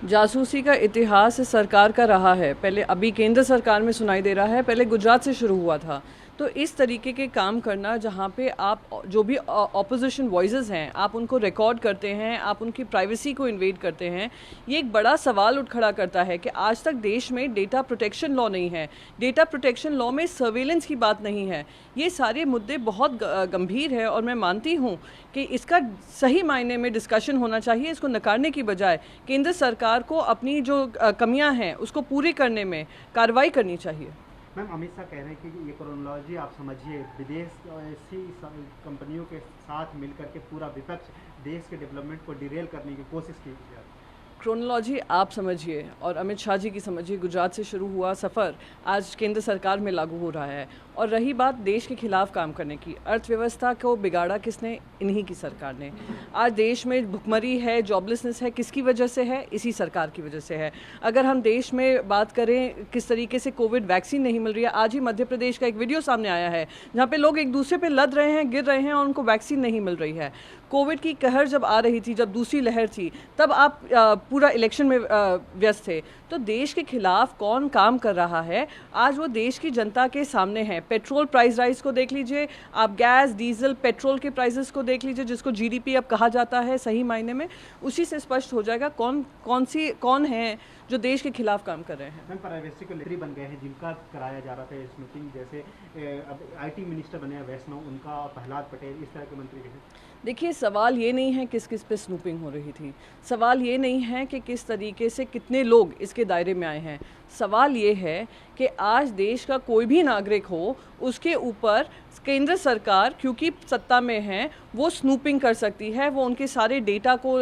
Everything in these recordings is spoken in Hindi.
जासूसी का इतिहास इस सरकार का रहा है। पहले अभी केंद्र सरकार में सुनाई दे रहा है, पहले गुजरात से शुरू हुआ था। तो इस तरीके के काम करना जहाँ पे आप जो भी ऑपोजिशन वॉइसेस हैं आप उनको रिकॉर्ड करते हैं, आप उनकी प्राइवेसी को इन्वेड करते हैं, ये एक बड़ा सवाल उठ खड़ा करता है कि आज तक देश में डेटा प्रोटेक्शन लॉ नहीं है। डेटा प्रोटेक्शन लॉ में सर्वेलेंस की बात नहीं है। ये सारे मुद्दे बहुत गंभीर है और मैं मानती हूँ कि इसका सही मायने में डिस्कशन होना चाहिए। इसको नकारने की बजाय केंद्र सरकार को अपनी जो कमियाँ हैं उसको पूरी करने में कार्रवाई करनी चाहिए। मैम, अमित शाह कह रहे हैं कि ये क्रोनोलॉजी आप समझिए, विदेशी कंपनियों के साथ मिलकर के पूरा विपक्ष देश के डेवलपमेंट को डिरेल करने की कोशिश की जाती है। क्रोनोलॉजी आप समझिए और अमित शाह जी की समझिए। गुजरात से शुरू हुआ सफ़र आज केंद्र सरकार में लागू हो रहा है। और रही बात देश के खिलाफ काम करने की, अर्थव्यवस्था को बिगाड़ा किसने? इन्हीं की सरकार ने। आज देश में भुखमरी है, जॉबलेसनेस है, किसकी वजह से है? इसी सरकार की वजह से है। अगर हम देश में बात करें किस तरीके से कोविड वैक्सीन नहीं मिल रही है, आज ही मध्य प्रदेश का एक वीडियो सामने आया है जहाँ पे लोग एक दूसरे पे लद रहे हैं, गिर रहे हैं और उनको वैक्सीन नहीं मिल रही है। कोविड की कहर जब आ रही थी, जब दूसरी लहर थी, तब आप पूरा इलेक्शन में व्यस्त थे। तो देश के खिलाफ कौन काम कर रहा है आज वो देश की जनता के सामने है। पेट्रोल प्राइस राइज को देख लीजिए आप, गैस डीजल पेट्रोल के प्राइसेस को देख लीजिए, जिसको जीडीपी अब कहा जाता है सही मायने में, उसी से स्पष्ट हो जाएगा कौन है जो देश के खिलाफ काम कर रहे हैं। मैम, प्राइवेसी को लेकर बन गए हैं जिनका कराया जा रहा था इस मीटिंग, जैसे अब आईटी मिनिस्टर बने हैं वैष्णव, उनका प्रहलाद पटेल, इस तरह के मंत्री हैं। देखिए, सवाल ये नहीं है किस किस पे स्नूपिंग हो रही थी, सवाल ये नहीं है कि किस तरीके से कितने लोग इसके दायरे में आए हैं। सवाल ये है कि आज देश का कोई भी नागरिक हो, उसके ऊपर केंद्र सरकार क्योंकि सत्ता में है वो स्नूपिंग कर सकती है, वो उनके सारे डेटा को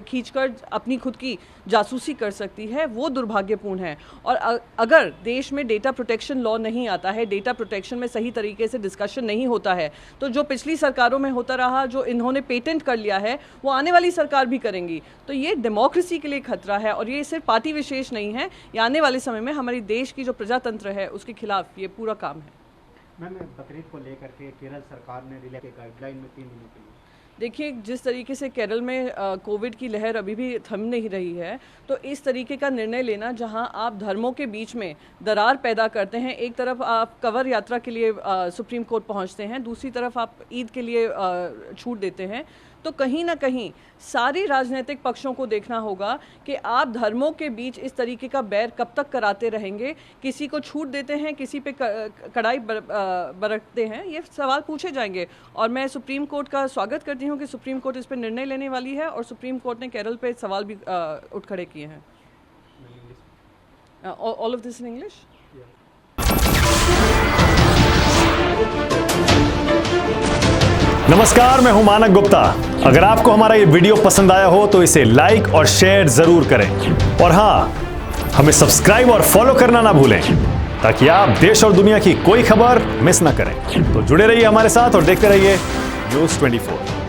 खींचकर अपनी खुद की जासूसी कर सकती है। वो दुर्भाग्यपूर्ण है। और अगर देश में डेटा प्रोटेक्शन लॉ नहीं आता है, डेटा प्रोटेक्शन में सही तरीके से डिस्कशन नहीं होता है, तो जो पिछली सरकारों में होता रहा, जो इन्होंने पेटेंट कर लिया है, वो आने वाली सरकार भी करेंगी। तो ये डेमोक्रेसी के लिए खतरा है और ये सिर्फ पार्टी विशेष नहीं है, ये आने वाले समय में हमारी देश की जो प्रजातंत्र है उसके खिलाफ ये पूरा काम है। मैम, बकरीद को लेकर के केरल सरकार ने रिलैक्स गाइडलाइन में 3 दिनों के लिए, देखिए, जिस तरीके से केरल में कोविड की लहर अभी भी थम नहीं रही है, तो इस तरीके का निर्णय लेना जहां आप धर्मों के बीच में दरार पैदा करते हैं, एक तरफ आप कवर यात्रा के लिए सुप्रीम कोर्ट पहुंचते हैं, दूसरी तरफ आप ईद के लिए छूट देते हैं, तो कहीं ना कहीं सारी राजनीतिक पक्षों को देखना होगा कि आप धर्मों के बीच इस तरीके का बैर कब तक कराते रहेंगे। किसी को छूट देते हैं, किसी पे कड़ाई बरतते हैं, ये सवाल पूछे जाएंगे। और मैं सुप्रीम कोर्ट का स्वागत करती हूँ कि सुप्रीम कोर्ट इस पर निर्णय लेने वाली है और सुप्रीम कोर्ट ने केरल पे सवाल भी उठ खड़े किए हैं। All of this in English. नमस्कार, मैं हूं मानक गुप्ता। अगर आपको हमारा ये वीडियो पसंद आया हो तो इसे लाइक और शेयर जरूर करें और हां, हमें सब्सक्राइब और फॉलो करना ना भूलें ताकि आप देश और दुनिया की कोई खबर मिस ना करें। तो जुड़े रहिए हमारे साथ और देखते रहिए न्यूज़ 24।